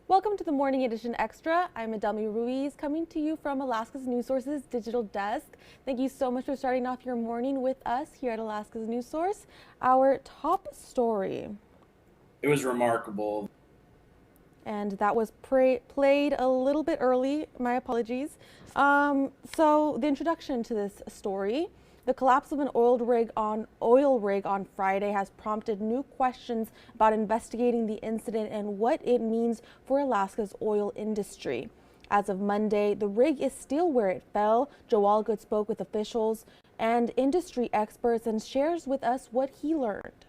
Welcome to the Morning Edition Extra. I'm Adelmi Ruiz coming to you from Alaska's News Source's digital desk. Thank you so much for starting off your morning with us here at Alaska's News Source. Our top story. It was remarkable. And that was played a little bit early. My apologies. So the introduction to this story. The collapse of an oil rig on Friday has prompted new questions about investigating the incident and what it means for Alaska's oil industry. As of Monday, the rig is still where it fell. Joe Allgood spoke with officials and industry experts and shares with us what he learned.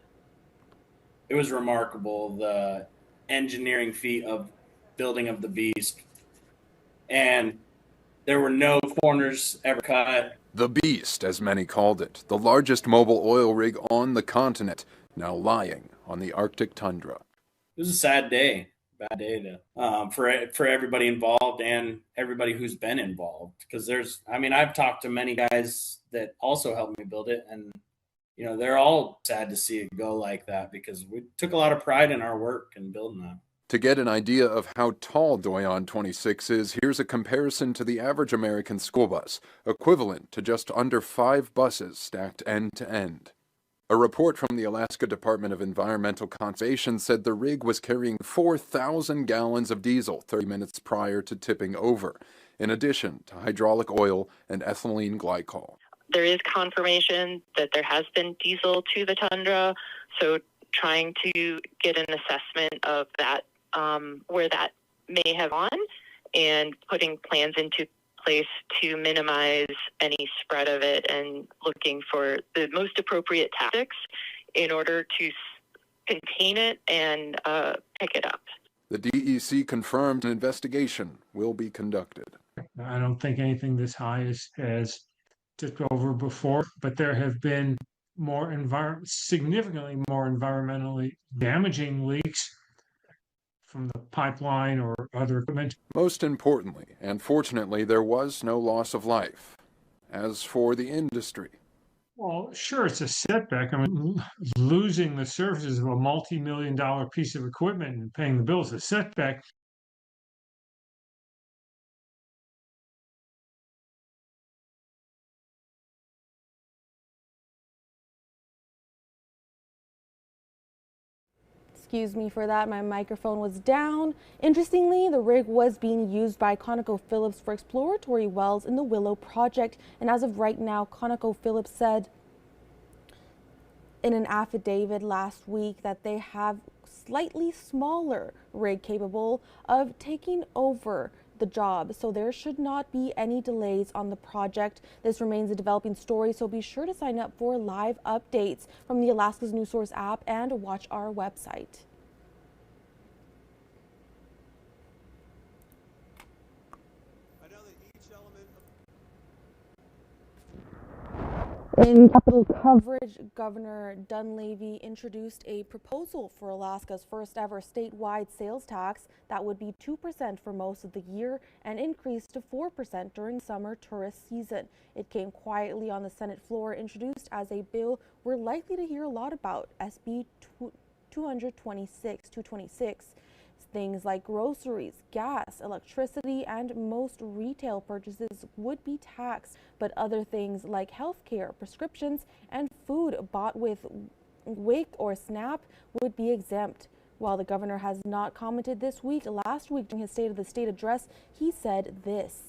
It was remarkable, the engineering feat of building of the beast. And there were no corners ever cut. The Beast, as many called it, the largest mobile oil rig on the continent, now lying on the Arctic tundra. It was a sad day, bad day for everybody involved and everybody who's been involved. Because I've talked to many guys that also helped me build it, and they're all sad to see it go like that because we took a lot of pride in our work and building that. To get an idea of how tall Doyon 26 is, here's a comparison to the average American school bus, equivalent to just under 5 buses stacked end to end. A report from the Alaska Department of Environmental Conservation said the rig was carrying 4,000 gallons of diesel 30 minutes prior to tipping over, in addition to hydraulic oil and ethylene glycol. There is confirmation that there has been diesel to the tundra, so trying to get an assessment of that, where that may have gone, and putting plans into place to minimize any spread of it and looking for the most appropriate tactics in order to contain it and pick it up. The DEC confirmed an investigation will be conducted. I don't think anything this high has took over before, but there have been significantly more environmentally damaging leaks from the pipeline or other equipment. Most importantly, and fortunately, there was no loss of life. As for the industry, well, sure, it's a setback. I mean, losing the services of a multi-million-dollar piece of equipment and paying the bills is a setback. Excuse me for that, my microphone was down. Interestingly, the rig was being used by ConocoPhillips for exploratory wells in the Willow project, and as of right now, ConocoPhillips said in an affidavit last week that they have slightly smaller rig capable of taking over the job, so there should not be any delays on the project. This remains a developing story, so be sure to sign up for live updates from the Alaska's News Source app and watch our website. In capital coverage, Governor Dunleavy introduced a proposal for Alaska's first ever statewide sales tax that would be 2% for most of the year and increase to 4% during summer tourist season. It came quietly on the Senate floor, introduced as a bill we're likely to hear a lot about, SB 226. Things like groceries, gas, electricity, and most retail purchases would be taxed, but other things like healthcare, prescriptions, and food bought with WIC or SNAP would be exempt. While the governor has not commented this week, last week during his State of the State address, he said this.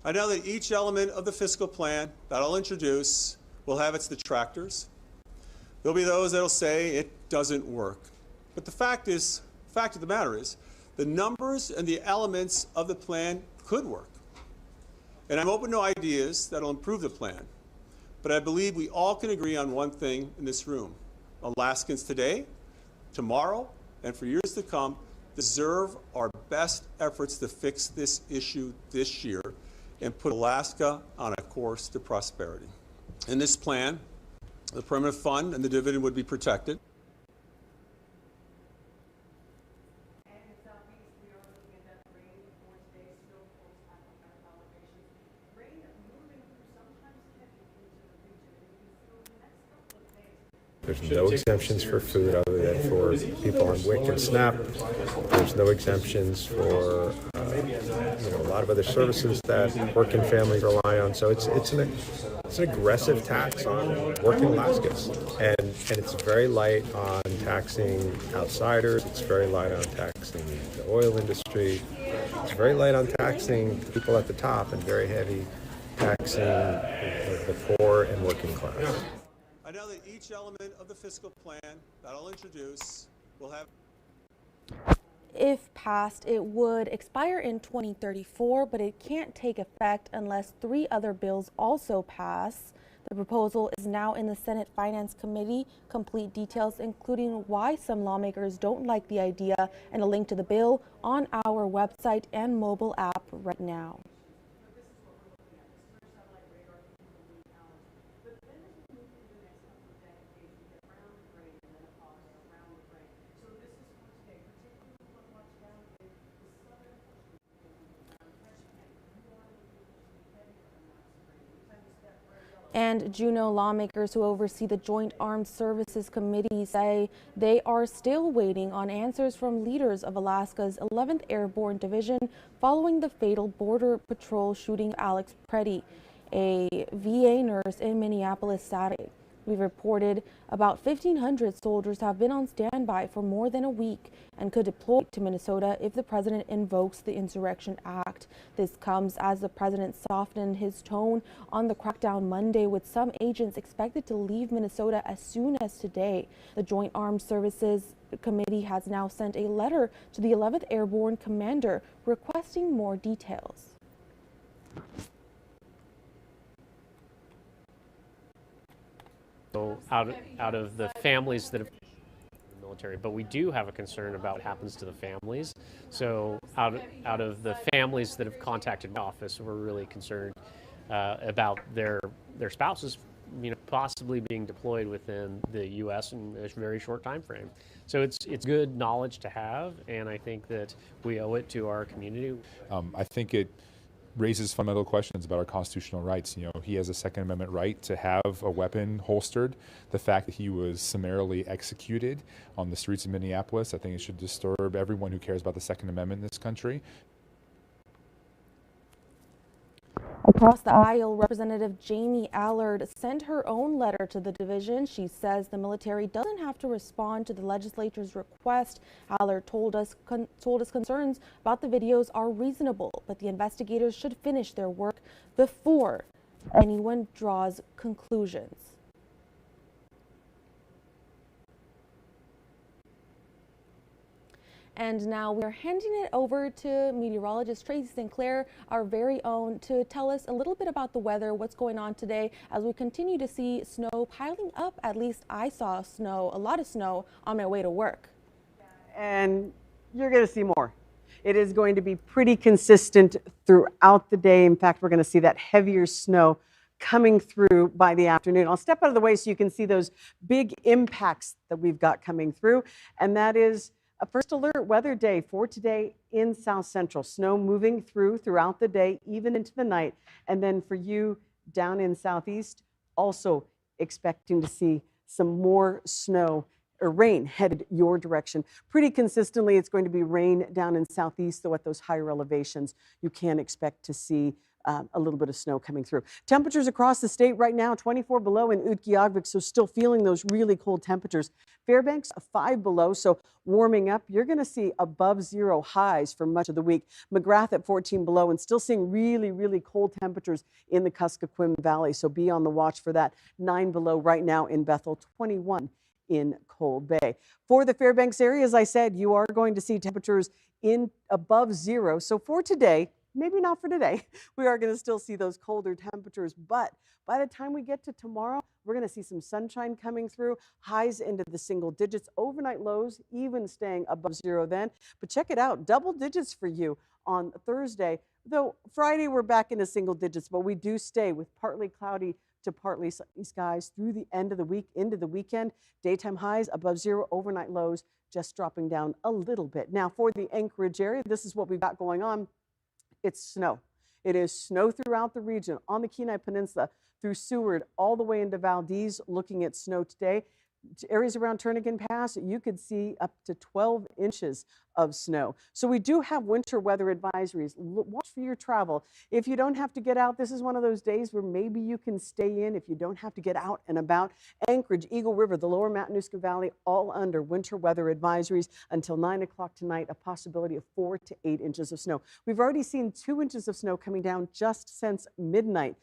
I know that each element of the fiscal plan that I'll introduce will have its detractors. There'll be those that'll say it doesn't work. But the fact of the matter is, the numbers and the elements of the plan could work. And I'm open to ideas that'll improve the plan. But I believe we all can agree on one thing in this room. Alaskans today, tomorrow, and for years to come deserve our best efforts to fix this issue this year and put Alaska on a course to prosperity. In this plan, the permanent fund and the dividend would be protected. There's no exemptions for food other than for people on WIC and SNAP. There's no exemptions for a lot of other services that working families rely on. So it's an aggressive tax on working Alaskans, and it's very light on taxing outsiders. It's very light on taxing the oil industry. It's very light on taxing people at the top, and very heavy taxing the poor and working class. I know that each element of the fiscal plan that I'll introduce will have. If passed, it would expire in 2034, but it can't take effect unless 3 other bills also pass. The proposal is now in the Senate Finance Committee. Complete details, including why some lawmakers don't like the idea, and a link to the bill on our website and mobile app right now. And Juneau lawmakers who oversee the Joint Armed Services Committee say they are still waiting on answers from leaders of Alaska's 11th Airborne Division following the fatal Border Patrol shooting of Alex Preddy, a VA nurse in Minneapolis Saturday. We've reported about 1,500 soldiers have been on standby for more than a week and could deploy to Minnesota if the president invokes the Insurrection Act. This comes as the president softened his tone on the crackdown Monday, with some agents expected to leave Minnesota as soon as today. The Joint Armed Services Committee has now sent a letter to the 11th Airborne commander requesting more details. So out of the families that have the military, but we do have a concern about what happens to the families. So out of the families that have contacted my office, we're really concerned about their spouses, possibly being deployed within the U.S. in a very short time frame. So it's good knowledge to have, and I think that we owe it to our community. I think it raises fundamental questions about our constitutional rights. He has a Second Amendment right to have a weapon holstered. The fact that he was summarily executed on the streets of Minneapolis, I think it should disturb everyone who cares about the Second Amendment in this country. Across the aisle, Representative Jamie Allard sent her own letter to the division. She says the military doesn't have to respond to the legislature's request. Allard told us concerns about the videos are reasonable, but the investigators should finish their work before anyone draws conclusions. And now we're handing it over to meteorologist Tracy Sinclair, our very own, to tell us a little bit about the weather, what's going on today as we continue to see snow piling up. At least I saw a lot of snow on my way to work. And you're going to see more. It is going to be pretty consistent throughout the day. In fact, we're going to see that heavier snow coming through by the afternoon. I'll step out of the way so you can see those big impacts that we've got coming through, and that is a first alert weather day for today in South Central. Snow moving throughout the day, even into the night. And then for you down in Southeast, also expecting to see some more snow or rain headed your direction. Pretty consistently, it's going to be rain down in Southeast, though at those higher elevations, you can expect to see a little bit of snow coming through. Temperatures across the state right now, 24 below in Utqiagvik, so still feeling those really cold temperatures. Fairbanks, 5 below, so warming up. You're going to see above zero highs for much of the week. McGrath at 14 below, and still seeing really, really cold temperatures in the Kuskokwim Valley, so be on the watch for that. 9 below right now in Bethel, 21 in Cold Bay. For the Fairbanks area, as I said, you are going to see temperatures in above zero. So for today, maybe not for today, we are going to still see those colder temperatures, but by the time we get to tomorrow, we're going to see some sunshine coming through, highs into the single digits, overnight lows even staying above zero then. But check it out, double digits for you on Thursday, though Friday we're back into single digits, but we do stay with partly cloudy to partly sunny skies through the end of the week into the weekend. Daytime highs above zero, overnight lows just dropping down a little bit. Now for the Anchorage area, this is what we've got going on. It's snow. It is snow throughout the region on the Kenai Peninsula through Seward all the way into Valdez. Looking at snow today. areas around Turnagain Pass, you could see up to 12 inches of snow. So we do have winter weather advisories. Watch for your travel. If you don't have to get out, this is one of those days where maybe you can stay in if you don't have to get out and about. Anchorage, Eagle River, the lower Matanuska Valley, all under winter weather advisories until 9 o'clock tonight, a possibility of 4 to 8 inches of snow. We've already seen 2 inches of snow coming down just since midnight.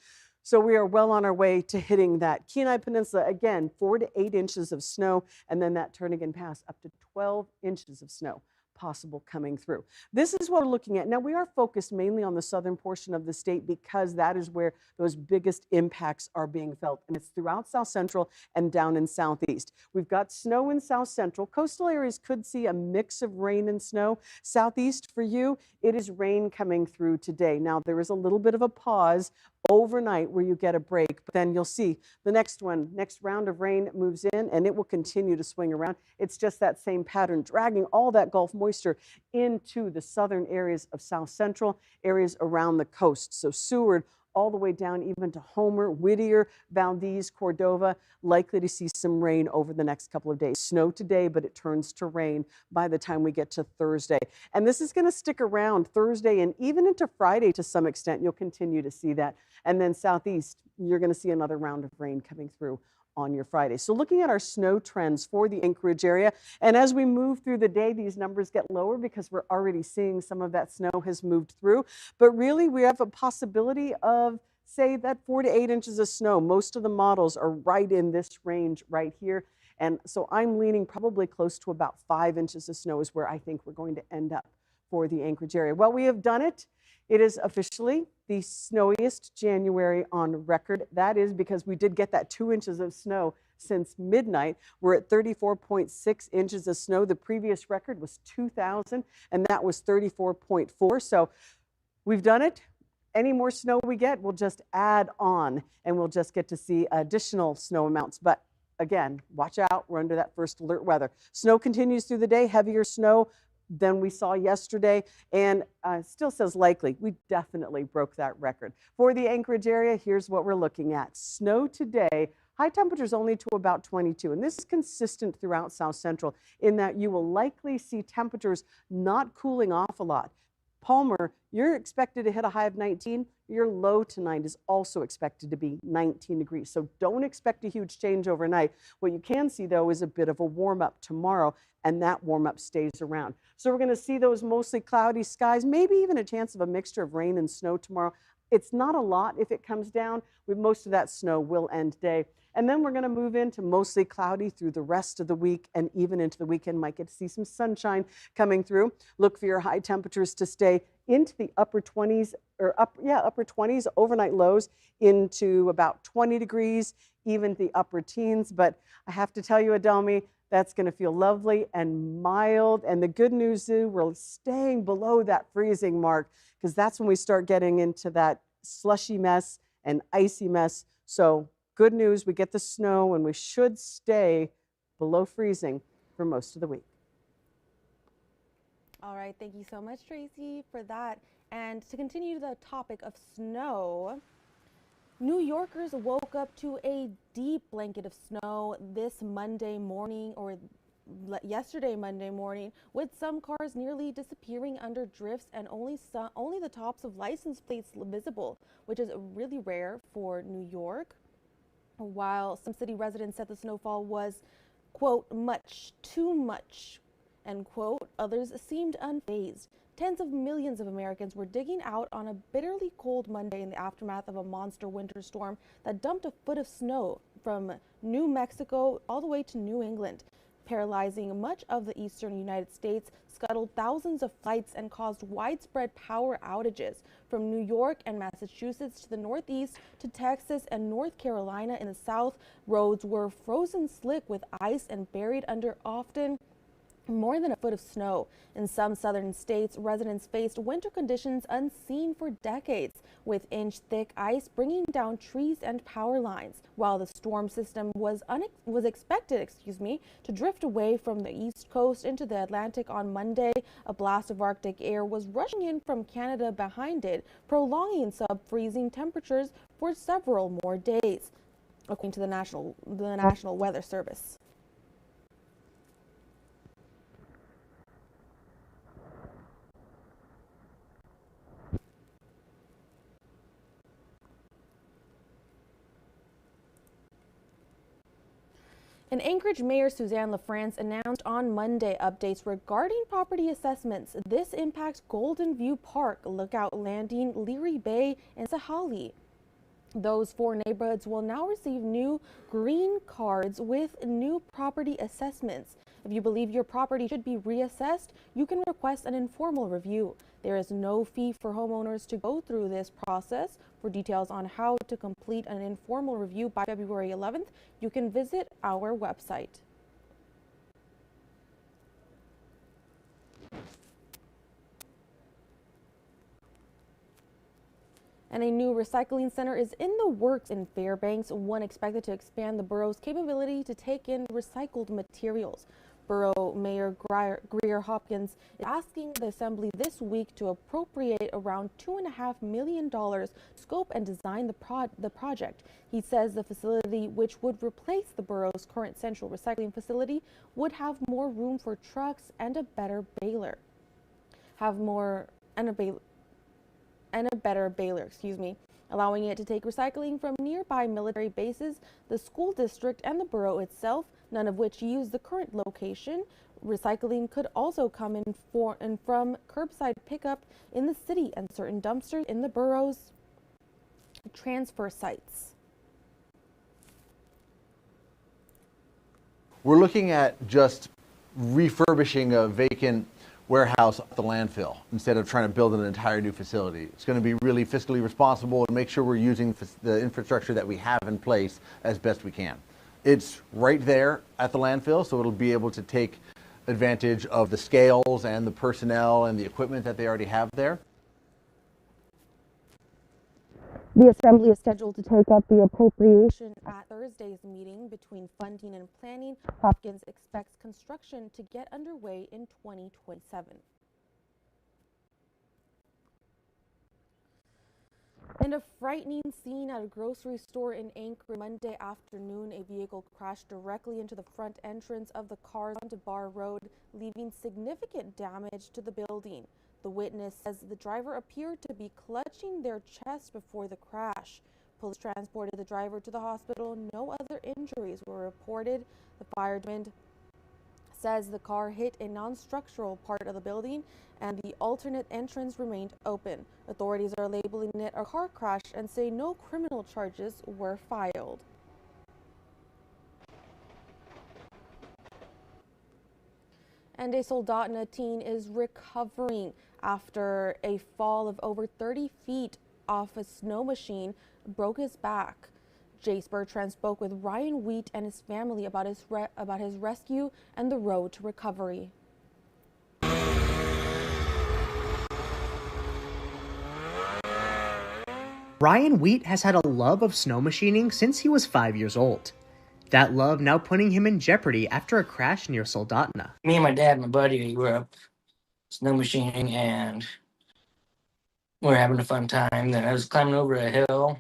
So we are well on our way to hitting that. Kenai Peninsula, again, 4 to 8 inches of snow, and then that Turnagain Pass up to 12 inches of snow possible coming through. This is what we're looking at. Now, we are focused mainly on the southern portion of the state because that is where those biggest impacts are being felt, and it's throughout South Central and down in Southeast. We've got snow in South Central. Coastal areas could see a mix of rain and snow. Southeast, for you, it is rain coming through today. Now, there is a little bit of a pause overnight where you get a break, but then you'll see the next round of rain moves in and it will continue to swing around. It's just that same pattern, dragging all that Gulf moisture into the southern areas of South Central, areas around the coast. So Seward, all the way down even to Homer, Whittier, Valdez, Cordova, likely to see some rain over the next couple of days. Snow today, but it turns to rain by the time we get to Thursday. And this is going to stick around Thursday and even into Friday to some extent. You'll continue to see that. And then Southeast, you're going to see another round of rain coming through on your Friday. So looking at our snow trends for the Anchorage area, and as we move through the day, these numbers get lower because we're already seeing some of that snow has moved through. But really, we have a possibility of, say, that 4 to 8 inches of snow. Most of the models are right in this range right here. And so I'm leaning probably close to about 5 inches of snow is where I think we're going to end up for the Anchorage area. Well, we have done it. It is officially the snowiest January on record. That is because we did get that 2 inches of snow since midnight. We're at 34.6 inches of snow. The previous record was 2000, and that was 34.4. So we've done it. Any more snow we get, we'll just add on, and we'll just get to see additional snow amounts. But again, watch out. We're under that first alert weather. Snow continues through the day, heavier snow than we saw yesterday, and still says likely. We definitely broke that record. For the Anchorage area, here's what we're looking at. Snow today, high temperatures only to about 22, and this is consistent throughout South Central in that you will likely see temperatures not cooling off a lot. Palmer, you're expected to hit a high of 19. Your low tonight is also expected to be 19 degrees. So don't expect a huge change overnight. What you can see, though, is a bit of a warm-up tomorrow, and that warm-up stays around. So we're going to see those mostly cloudy skies, maybe even a chance of a mixture of rain and snow tomorrow. It's not a lot if it comes down. Most of that snow will end today. And then we're going to move into mostly cloudy through the rest of the week and even into the weekend. Might get to see some sunshine coming through. Look for your high temperatures to stay into the upper 20s or upper 20s, overnight lows into about 20 degrees, even the upper teens. But I have to tell you, Adelmi, that's going to feel lovely and mild. And the good news is we're staying below that freezing mark because that's when we start getting into that slushy mess and icy mess. So good news, we get the snow and we should stay below freezing for most of the week. All right, thank you so much, Tracy, for that. And to continue the topic of snow, New Yorkers woke up to a deep blanket of snow this Monday morning, or yesterday Monday morning, with some cars nearly disappearing under drifts and only the tops of license plates visible, which is really rare for New York. While some city residents said the snowfall was, quote, much, too much, end quote, others seemed unfazed. Tens of millions of Americans were digging out on a bitterly cold Monday in the aftermath of a monster winter storm that dumped a foot of snow from New Mexico all the way to New England, paralyzing much of the eastern United States, scuttled thousands of flights, and caused widespread power outages from New York and Massachusetts to the Northeast to Texas and North Carolina in the South. Roads were frozen slick with ice and buried under often more than a foot of snow. In some southern states, residents faced winter conditions unseen for decades, with inch-thick ice bringing down trees and power lines. While the storm system was expected to drift away from the east coast into the Atlantic on Monday, a blast of Arctic air was rushing in from Canada behind it, prolonging sub-freezing temperatures for several more days, according to the National Weather Service. And Anchorage Mayor Suzanne LaFrance announced on Monday updates regarding property assessments. This impacts Golden View Park, Lookout Landing, Leary Bay, and Sahali. Those 4 neighborhoods will now receive new green cards with new property assessments. If you believe your property should be reassessed, you can request an informal review. There is no fee for homeowners to go through this process. For details on how to complete an informal review by February 11th, you can visit our website. And a new recycling center is in the works in Fairbanks, one expected to expand the borough's capability to take in recycled materials. Borough Mayor Greer Hopkins is asking the Assembly this week to appropriate around $2.5 million to scope and design the project. He says the facility, which would replace the borough's current central recycling facility, would have more room for trucks and a better baler. Better baler, allowing it to take recycling from nearby military bases, the school district, and the borough itself, none of which use the current location. Recycling could also come in from curbside pickup in the city and certain dumpsters in the borough's transfer sites. We're looking at just refurbishing a vacant warehouse at the landfill instead of trying to build an entire new facility. It's going to be really fiscally responsible and make sure we're using the infrastructure that we have in place as best we can. It's right there at the landfill, so it'll be able to take advantage of the scales and the personnel and the equipment that they already have there. The Assembly is scheduled to take up the appropriation at Thursday's meeting between funding and planning. Hopkins expects construction to get underway in 2027. And a frightening scene at a grocery store in Anchorage Monday afternoon. A vehicle crashed directly into the front entrance of the cars onto Bar Road, leaving significant damage to the building. The witness says the driver appeared to be clutching their chest before the crash. Police transported the driver to the hospital. No other injuries were reported. The fire department says the car hit a non-structural part of the building and the alternate entrance remained open. Authorities are labeling it a car crash and say no criminal charges were filed. And a Soldotna teen is recovering after a fall of over 30 feet off a snow machine broke his back. Jace Bertrand spoke with Ryan Wheat and his family about his rescue and the road to recovery. Ryan Wheat has had a love of snow machining since he was 5 years old. That love now putting him in jeopardy after a crash near Soldotna. Me and my dad and my buddy were up snow machining and we were having a fun time. Then I was climbing over a hill.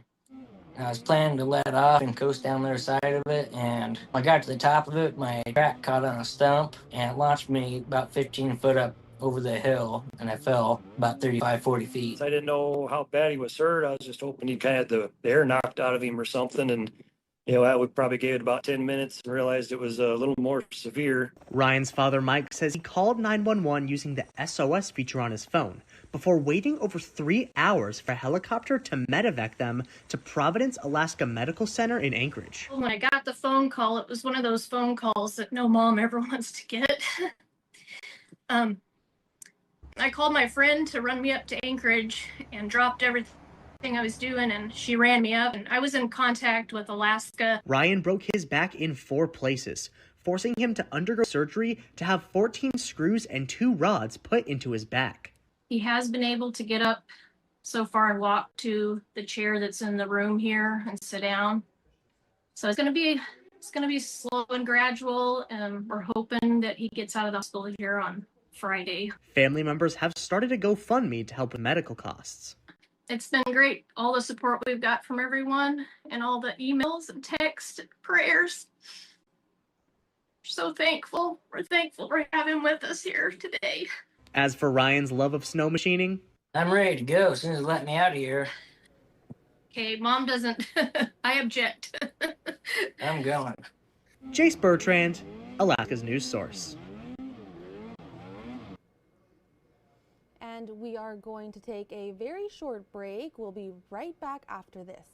I was planning to let off and coast down the other side of it, and when I got to the top of it, my track caught on a stump and it launched me about 15 foot up over the hill, and I fell about 35-40 feet. I didn't know how bad he was hurt. I was just hoping he kind of had the air knocked out of him or something, and that would probably gave it about 10 minutes and realized it was a little more severe. Ryan's father, Mike, says he called 911 using the SOS feature on his phone before waiting over 3 hours for a helicopter to medevac them to Providence, Alaska Medical Center in Anchorage. When I got the phone call, it was one of those phone calls that no mom ever wants to get. I called my friend to run me up to Anchorage and dropped everything I was doing, and she ran me up, and I was in contact with Alaska. Ryan broke his back in 4 places, forcing him to undergo surgery to have 14 screws and 2 rods put into his back. He has been able to get up so far and walk to the chair that's in the room here and sit down. So it's going to be slow and gradual, and we're hoping that he gets out of the hospital here on Friday. Family members have started a GoFundMe to help with medical costs. It's been great, all the support we've got from everyone and all the emails and texts and prayers. We're so thankful. We're thankful to have him with us here today. As for Ryan's love of snow machining, I'm ready to go as soon as they let me out of here. Okay, Mom doesn't, I object. I'm going. Jace Bertrand, Alaska's news source. And we are going to take a very short break. We'll be right back after this.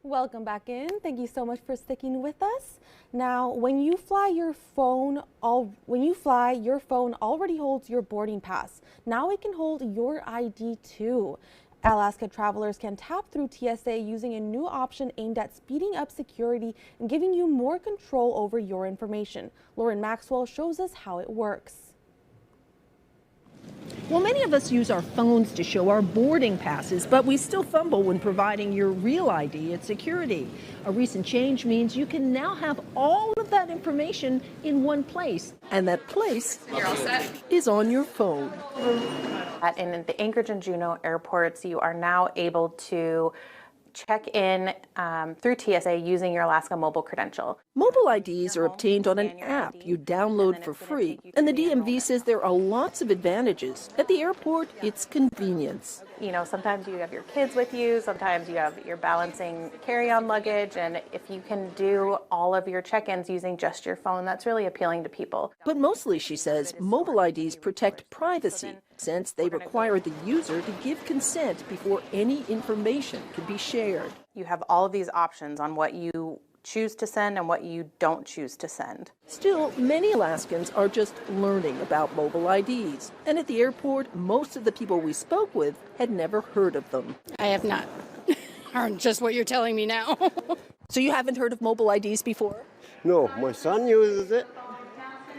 Welcome back in. Thank you so much for sticking with us. Now, when you fly, your phone already holds your boarding pass. Now it can hold your ID too. Alaska travelers can tap through TSA using a new option aimed at speeding up security and giving you more control over your information. Lauren Maxwell shows us how it works. Well, many of us use our phones to show our boarding passes, but we still fumble when providing your real ID at security. A recent change means you can now have all of that information in one place, and that place is on your phone. In the Anchorage and Juneau airports, you are now able to check in through TSA using your Alaska mobile credential. Mobile IDs are obtained on an app you download for free, and the DMV says there are lots of advantages. At the airport, it's convenience. You know, sometimes you have your kids with you, sometimes you're balancing carry-on luggage, and if you can do all of your check-ins using just your phone, that's really appealing to people. But mostly, she says, mobile IDs protect privacy, since they require the user to give consent before any information can be shared. You have all of these options on what you choose to send and what you don't choose to send. Still, many Alaskans are just learning about mobile IDs. And at the airport, most of the people we spoke with had never heard of them. I have not heard just what you're telling me now. So you haven't heard of mobile IDs before? No, my son uses it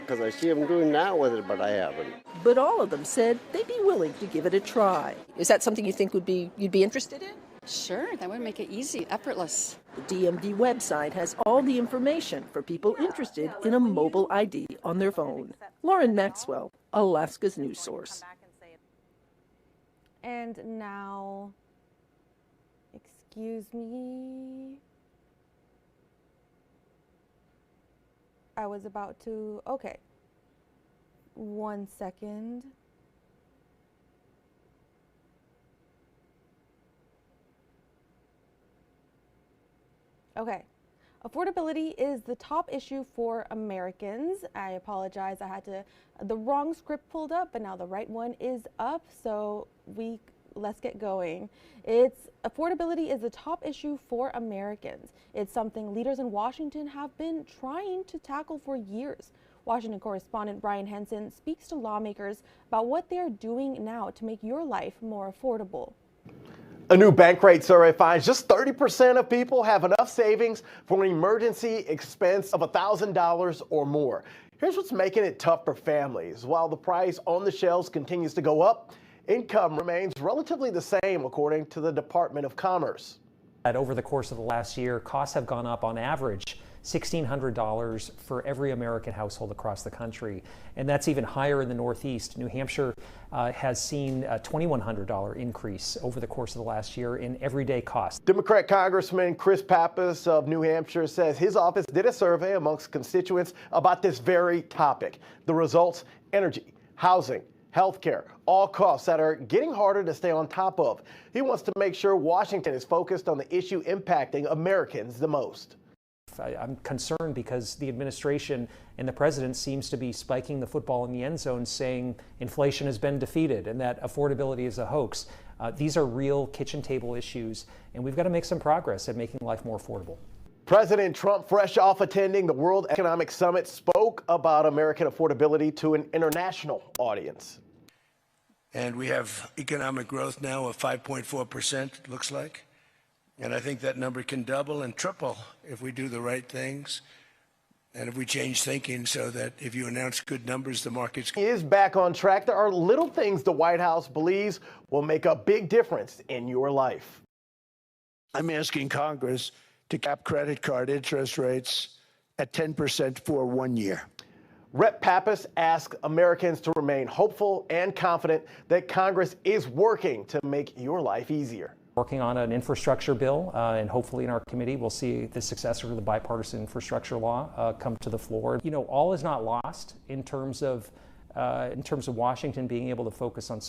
because I see him doing that with it, but I haven't. But all of them said they'd be willing to give it a try. Is that something you think you'd be interested in? Sure, that would make it easy, effortless. The DMV website has all the information for people interested in a mobile ID on their phone. Lauren Maxwell, Alaska's news source. And now, excuse me. I was about to, okay. 1 second. Okay. Affordability is the top issue for Americans. I apologize, I had the wrong script pulled up, but now the right one is up, so let's get going. Affordability is the top issue for Americans. It's something leaders in Washington have been trying to tackle for years. Washington correspondent Brian Henson speaks to lawmakers about what they're doing now to make your life more affordable. A new Bankrate survey finds just 30% of people have enough savings for an emergency expense of $1,000 or more. Here's what's making it tough for families. While the price on the shelves continues to go up, income remains relatively the same, according to the Department of Commerce. Over the course of the last year, costs have gone up on average $1,600 for every American household across the country. And that's even higher in the Northeast. New Hampshire has seen a $2,100 increase over the course of the last year in everyday costs. Democrat Congressman Chris Pappas of New Hampshire says his office did a survey amongst constituents about this very topic. The results: energy, housing, healthcare, all costs that are getting harder to stay on top of. He wants to make sure Washington is focused on the issue impacting Americans the most. I'm concerned because the administration and the president seems to be spiking the football in the end zone, saying inflation has been defeated and that affordability is a hoax. These are real kitchen table issues, and we've got to make some progress at making life more affordable. President Trump, fresh off attending the World Economic Summit, spoke about American affordability to an international audience. And we have economic growth now of 5.4%, it looks like. And I think that number can double and triple if we do the right things and if we change thinking so that if you announce good numbers, the markets... He is back on track. There are little things the White House believes will make a big difference in your life. I'm asking Congress to cap credit card interest rates at 10% for 1 year. Rep. Pappas asked Americans to remain hopeful and confident that Congress is working to make your life easier. Working on an infrastructure bill, and hopefully in our committee we'll see the successor to the bipartisan infrastructure law come to the floor. You know, all is not lost in terms of Washington being able to focus on.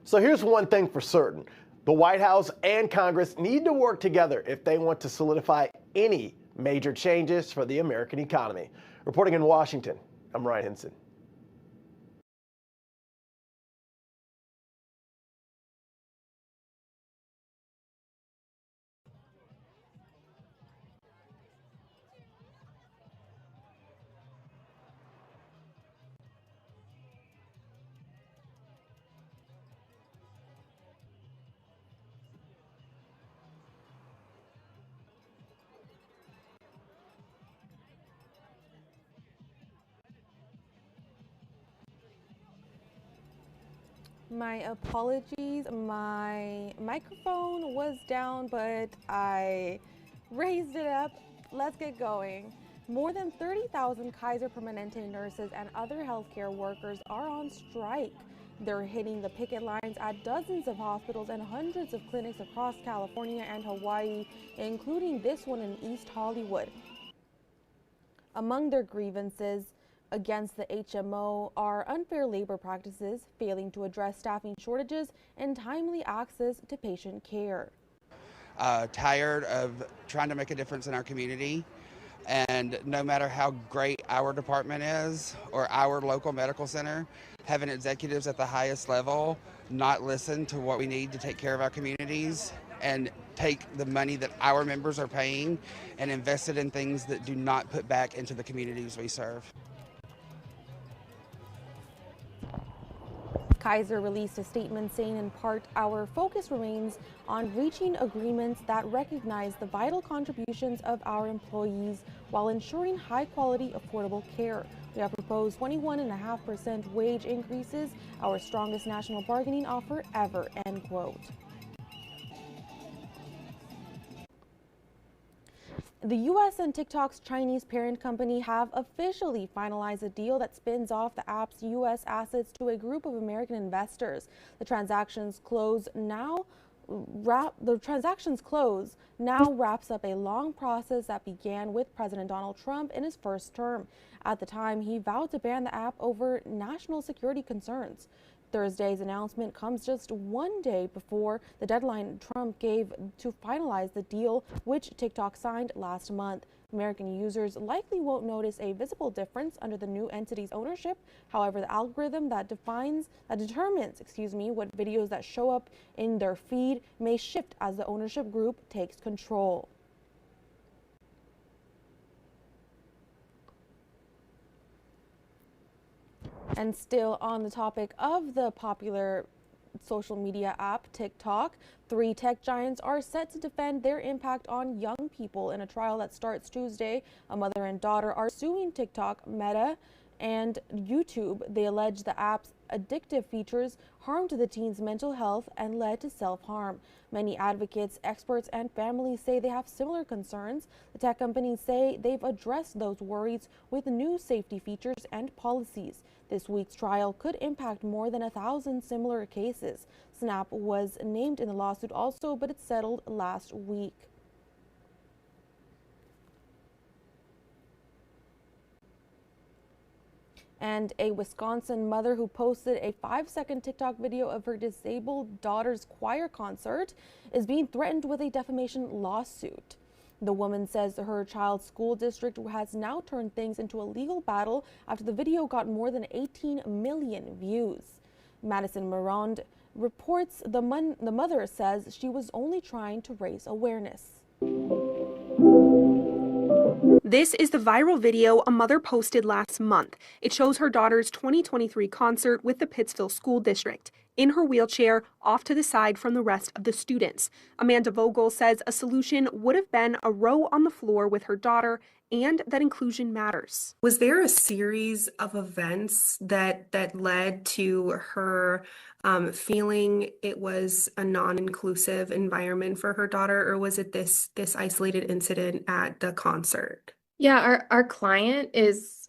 So here's one thing for certain: the White House and Congress need to work together if they want to solidify any major changes for the American economy. Reporting in Washington, I'm Ryan Henson. My apologies, my microphone was down, but I raised it up. Let's get going. More than 30,000 Kaiser Permanente nurses and other healthcare workers are on strike. They're hitting the picket lines at dozens of hospitals and hundreds of clinics across California and Hawaii, including this one in East Hollywood. Among their grievances against the HMO are unfair labor practices, failing to address staffing shortages, and timely access to patient care. Tired of trying to make a difference in our community, and no matter how great our department is or our local medical center, having executives at the highest level not listen to what we need to take care of our communities and take the money that our members are paying and invest it in things that do not put back into the communities we serve. Kaiser released a statement saying, in part, our focus remains on reaching agreements that recognize the vital contributions of our employees while ensuring high-quality, affordable care. We have proposed 21.5% wage increases, our strongest national bargaining offer ever, end quote. The U.S. and TikTok's Chinese parent company have officially finalized a deal that spins off the app's U.S. assets to a group of American investors. The transactions close now the transactions close now wraps up a long process that began with President Donald Trump in his first term. At the time, he vowed to ban the app over national security concerns. Thursday's announcement comes just one day before the deadline Trump gave to finalize the deal, which TikTok signed last month. American users likely won't notice a visible difference under the new entity's ownership. However, the algorithm that determines what videos that show up in their feed may shift as the ownership group takes control. And still on the topic of the popular social media app TikTok, 3 tech giants are set to defend their impact on young people in a trial that starts Tuesday. A mother and daughter are suing TikTok, Meta, and YouTube. They allege the app's addictive features harmed the teens' mental health and led to self-harm. Many advocates, experts, and families say they have similar concerns. The tech companies say they've addressed those worries with new safety features and policies. This week's trial could impact more than 1,000 similar cases. Snap was named in the lawsuit also, but it settled last week. And a Wisconsin mother who posted a 5-second TikTok video of her disabled daughter's choir concert is being threatened with a defamation lawsuit. The woman says her child's school district has now turned things into a legal battle after the video got more than 18 million views. Madison Marond reports the mother says she was only trying to raise awareness. This is the viral video a mother posted last month. It shows her daughter's 2023 concert with the Pittsville School District, in her wheelchair, off to the side from the rest of the students. Amanda Vogel says a solution would have been a row on the floor with her daughter and that inclusion matters. Was there a series of events that led to her feeling it was a non-inclusive environment for her daughter, or was it this isolated incident at the concert? Yeah, our client is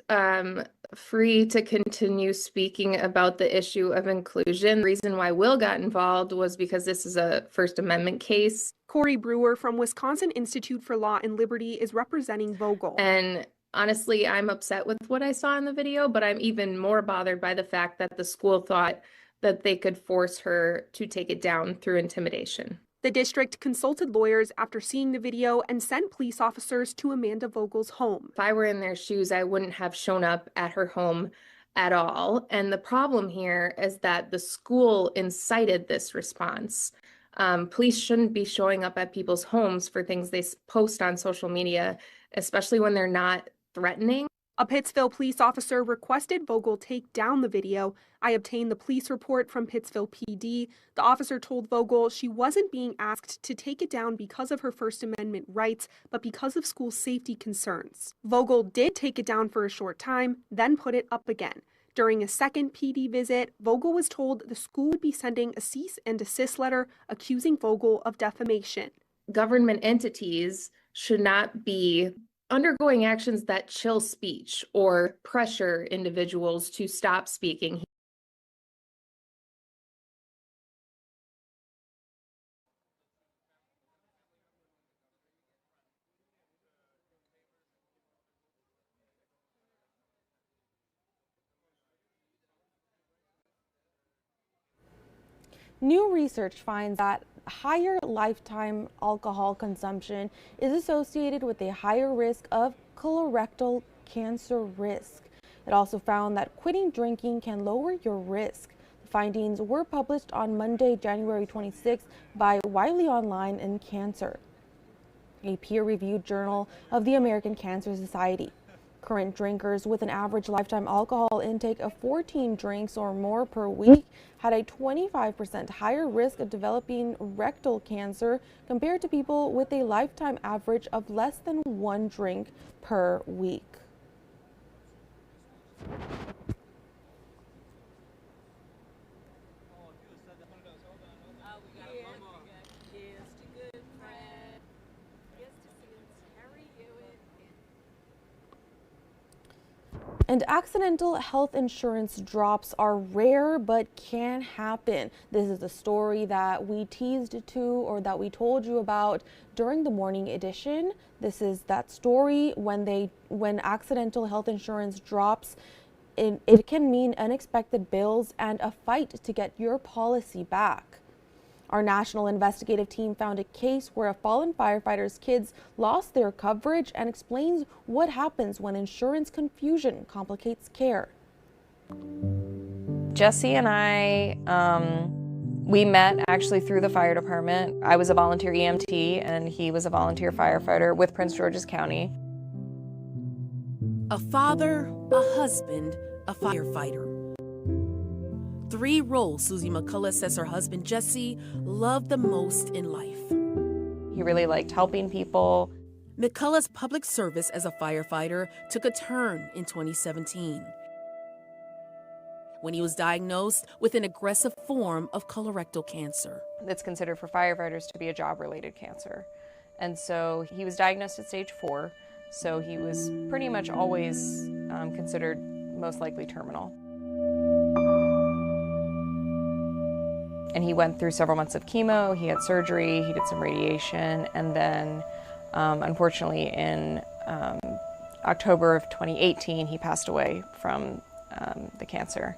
free to continue speaking about the issue of inclusion. The reason why Will got involved was because this is a First Amendment case. Corey Brewer from Wisconsin Institute for Law and Liberty is representing Vogel. And honestly, I'm upset with what I saw in the video, but I'm even more bothered by the fact that the school thought that they could force her to take it down through intimidation. The district consulted lawyers after seeing the video and sent police officers to Amanda Vogel's home. If I were in their shoes, I wouldn't have shown up at her home at all. And the problem here is that the school incited this response. Police shouldn't be showing up at people's homes for things they post on social media, especially when they're not threatening. A Pittsville police officer requested Vogel take down the video. I obtained the police report from Pittsville PD. The officer told Vogel she wasn't being asked to take it down because of her First Amendment rights, but because of school safety concerns. Vogel did take it down for a short time, then put it up again. During a second PD visit, Vogel was told the school would be sending a cease and desist letter accusing Vogel of defamation. Government entities should not be undergoing actions that chill speech or pressure individuals to stop speaking. New research finds that higher lifetime alcohol consumption is associated with a higher risk of colorectal cancer risk. It also found that quitting drinking can lower your risk. The findings were published on Monday, January 26th by Wiley Online and Cancer, a peer-reviewed journal of the American Cancer Society. Current drinkers with an average lifetime alcohol intake of 14 drinks or more per week had a 25% higher risk of developing rectal cancer compared to people with a lifetime average of less than 1 drink per week. And accidental health insurance drops are rare but can happen. This is a story that we teased to or that we told you about during the morning edition. This is that story when accidental health insurance drops. It can mean unexpected bills and a fight to get your policy back. Our national investigative team found a case where a fallen firefighter's kids lost their coverage and explains what happens when insurance confusion complicates care. Jesse and I, we met actually through the fire department. I was a volunteer EMT and he was a volunteer firefighter with Prince George's County. A father, a husband, a firefighter. 3 roles Susie McCullough says her husband Jesse loved the most in life. He really liked helping people. McCullough's public service as a firefighter took a turn in 2017 when he was diagnosed with an aggressive form of colorectal cancer. It's considered for firefighters to be a job-related cancer. And so he was diagnosed at stage 4, so he was pretty much always considered most likely terminal. And he went through several months of chemo, he had surgery, he did some radiation, and then unfortunately in October of 2018, he passed away from the cancer.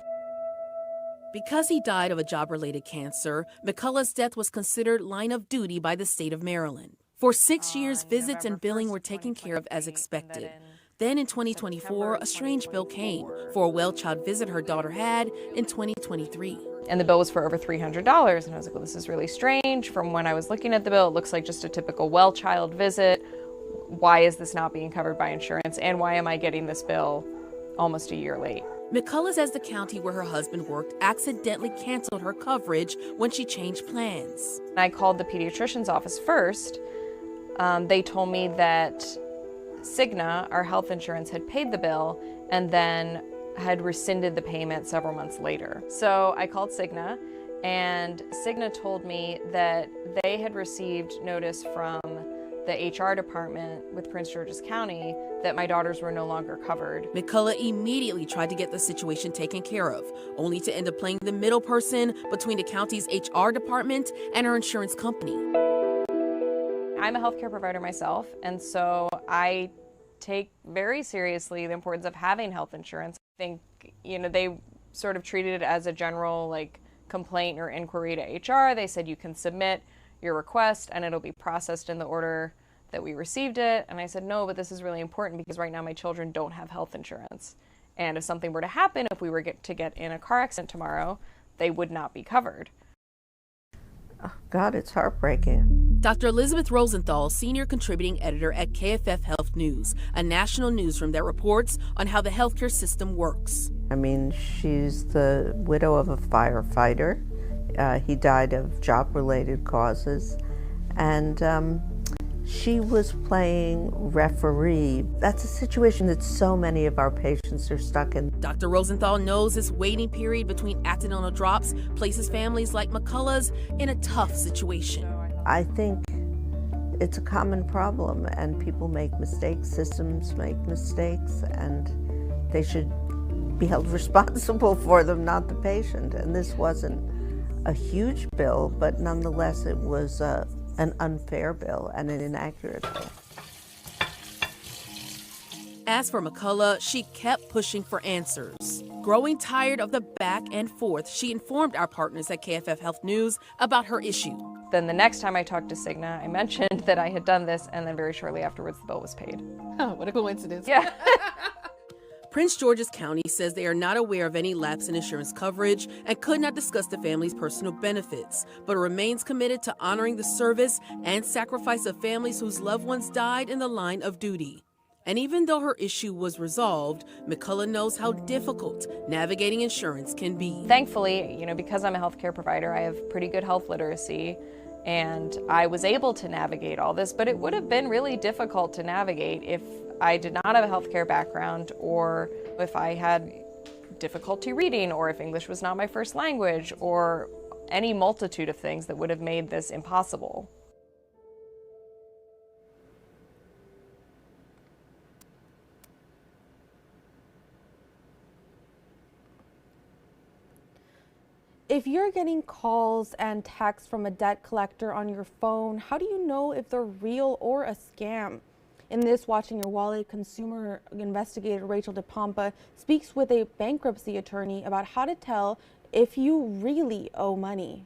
Because he died of a job-related cancer, McCullough's death was considered line of duty by the state of Maryland. For 6 years, visits and billing were taken care of as expected. Then in 2024, a strange bill came for a well child visit her daughter had in 2023. And the bill was for over $300. And I was like, well, this is really strange. From when I was looking at the bill, it looks like just a typical well child visit. Why is this not being covered by insurance? And why am I getting this bill almost a year late? McCullough says the county where her husband worked accidentally canceled her coverage when she changed plans. I called the pediatrician's office first. They told me that Cigna, our health insurance, had paid the bill and then had rescinded the payment several months later. So I called Cigna, and Cigna told me that they had received notice from the HR department with Prince George's County that my daughters were no longer covered. McCullough immediately tried to get the situation taken care of, only to end up playing the middle person between the county's HR department and her insurance company. I'm a healthcare provider myself, and so I take very seriously the importance of having health insurance. I think, they sort of treated it as a general complaint or inquiry to HR. They said you can submit your request and it'll be processed in the order that we received it. And I said, no, but this is really important because right now my children don't have health insurance. And if something were to happen, if we were to get in a car accident tomorrow, they would not be covered. Oh, God, it's heartbreaking. Dr. Elizabeth Rosenthal, senior contributing editor at KFF Health News, a national newsroom that reports on how the healthcare system works. I mean, she's the widow of a firefighter. He died of job-related causes. And she was playing referee. That's a situation that so many of our patients are stuck in. Dr. Rosenthal knows this waiting period between accidental drops places families like McCullough's in a tough situation. I think it's a common problem, and people make mistakes, systems make mistakes, and they should be held responsible for them, not the patient. And this wasn't a huge bill, but nonetheless it was an unfair bill and an inaccurate bill. As for McCullough, she kept pushing for answers. Growing tired of the back and forth, she informed our partners at KFF Health News about her issue. Then the next time I talked to Cigna, I mentioned that I had done this, and then very shortly afterwards, the bill was paid. Oh, what a coincidence. Yeah. Prince George's County says they are not aware of any lapse in insurance coverage and could not discuss the family's personal benefits, but remains committed to honoring the service and sacrifice of families whose loved ones died in the line of duty. And even though her issue was resolved, McCullough knows how difficult navigating insurance can be. Thankfully, because I'm a healthcare provider, I have pretty good health literacy, and I was able to navigate all this, but it would have been really difficult to navigate if I did not have a healthcare background, or if I had difficulty reading, or if English was not my first language, or any multitude of things that would have made this impossible. If you're getting calls and texts from a debt collector on your phone, how do you know if they're real or a scam? In this Watching Your Wallet, consumer investigator Rachel DePompa speaks with a bankruptcy attorney about how to tell if you really owe money.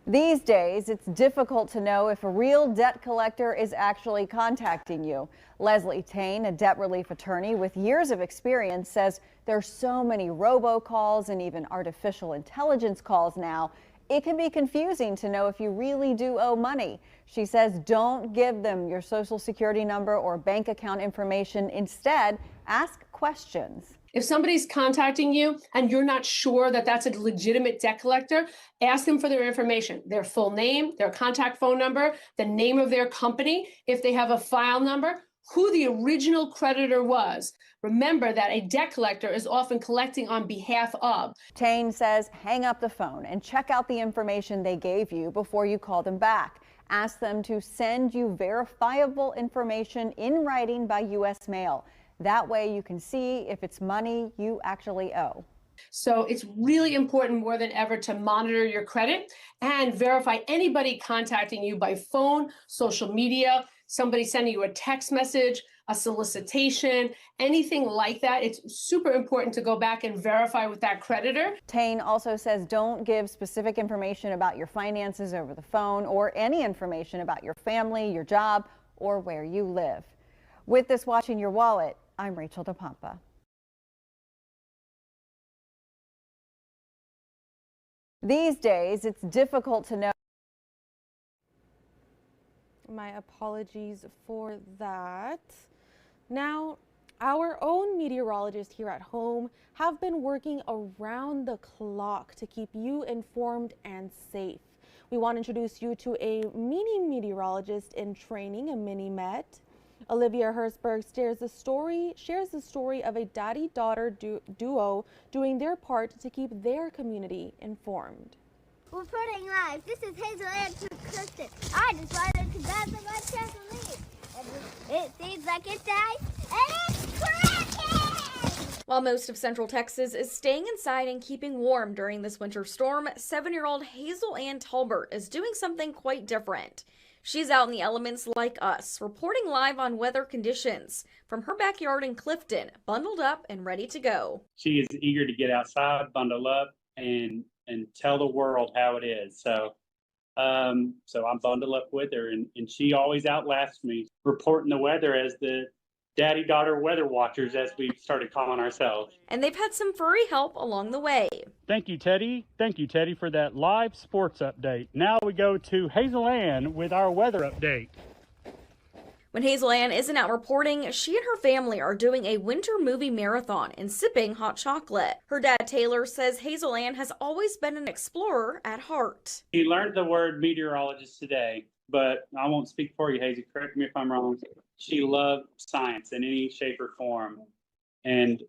These days, it's difficult to know if a real debt collector is actually contacting you. Leslie Tane, a debt relief attorney with years of experience, says there's so many robocalls and even artificial intelligence calls now, it can be confusing to know if you really do owe money. She says don't give them your social security number or bank account information. Instead, ask questions. If somebody's contacting you and you're not sure that that's a legitimate debt collector, ask them for their information, their full name, their contact phone number, the name of their company, if they have a file number, who the original creditor was. Remember that a debt collector is often collecting on behalf of. Tane says hang up the phone and check out the information they gave you before you call them back. Ask them to send you verifiable information in writing by U.S. mail. That way you can see if it's money you actually owe. So it's really important more than ever to monitor your credit and verify anybody contacting you by phone, social media, somebody sending you a text message, a solicitation, anything like that. It's super important to go back and verify with that creditor. Tane also says don't give specific information about your finances over the phone or any information about your family, your job, or where you live. With this Watching Your Wallet, I'm Rachel DePompa. These days, it's difficult to know. My apologies for that. Now, our own meteorologists here at home have been working around the clock to keep you informed and safe. We want to introduce you to a mini meteorologist in training, a mini-met. Olivia Herzberg shares the story of a daddy-daughter duo doing their part to keep their community informed. Reporting live, this is Hazel and Kristen. I just wanted to bounce on my trampoline. It seems like it's ice, and it's cracking! While most of Central Texas is staying inside and keeping warm during this winter storm, 7-year-old Hazel Ann Talbert is doing something quite different. She's out in the elements like us, reporting live on weather conditions from her backyard in Clifton, bundled up and ready to go. She is eager to get outside, bundle up, and tell the world how it is. So I'm bundled up with her, and she always outlasts me, reporting the weather as the daddy-daughter weather watchers, as we've started calling ourselves. And they've had some furry help along the way. Thank you, Teddy. Thank you, Teddy, for that live sports update. Now we go to Hazel Ann with our weather update. When Hazel Ann isn't out reporting, she and her family are doing a winter movie marathon and sipping hot chocolate. Her dad, Taylor, says Hazel Ann has always been an explorer at heart. He learned the word meteorologist today, but I won't speak for you, Hazel. Correct me if I'm wrong. She loved science in any shape or form and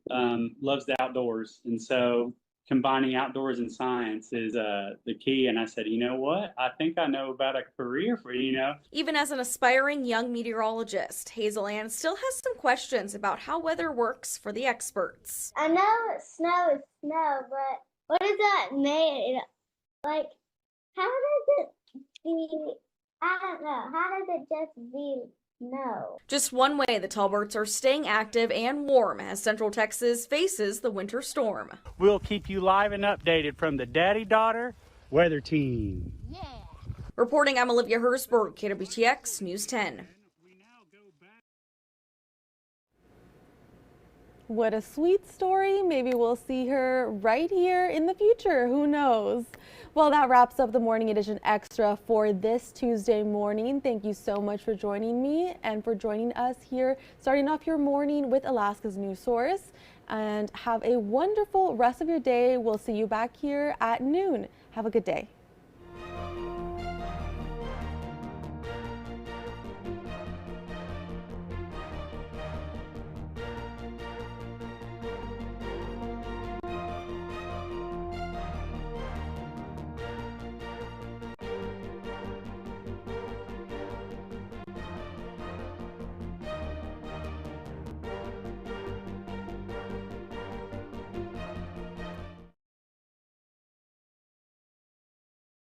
loves the outdoors. And so combining outdoors and science is the key. And I said, you know what? I think I know about a career for you, Even as an aspiring young meteorologist, Hazel Ann still has some questions about how weather works for the experts. I know snow is snow, but what is that made? Like, how does it be? I don't know. How does it just be? No. Just one way the Talberts are staying active and warm as Central Texas faces the winter storm. We'll keep you live and updated from the daddy-daughter weather team. Yeah. Reporting, I'm Olivia Herzberg, KWTX News 10. What a sweet story. Maybe we'll see her right here in the future. Who knows? Well, that wraps up the Morning Edition Extra for this Tuesday morning. Thank you so much for joining me and for joining us here, starting off your morning with Alaska's News Source. And have a wonderful rest of your day. We'll see you back here at noon. Have a good day.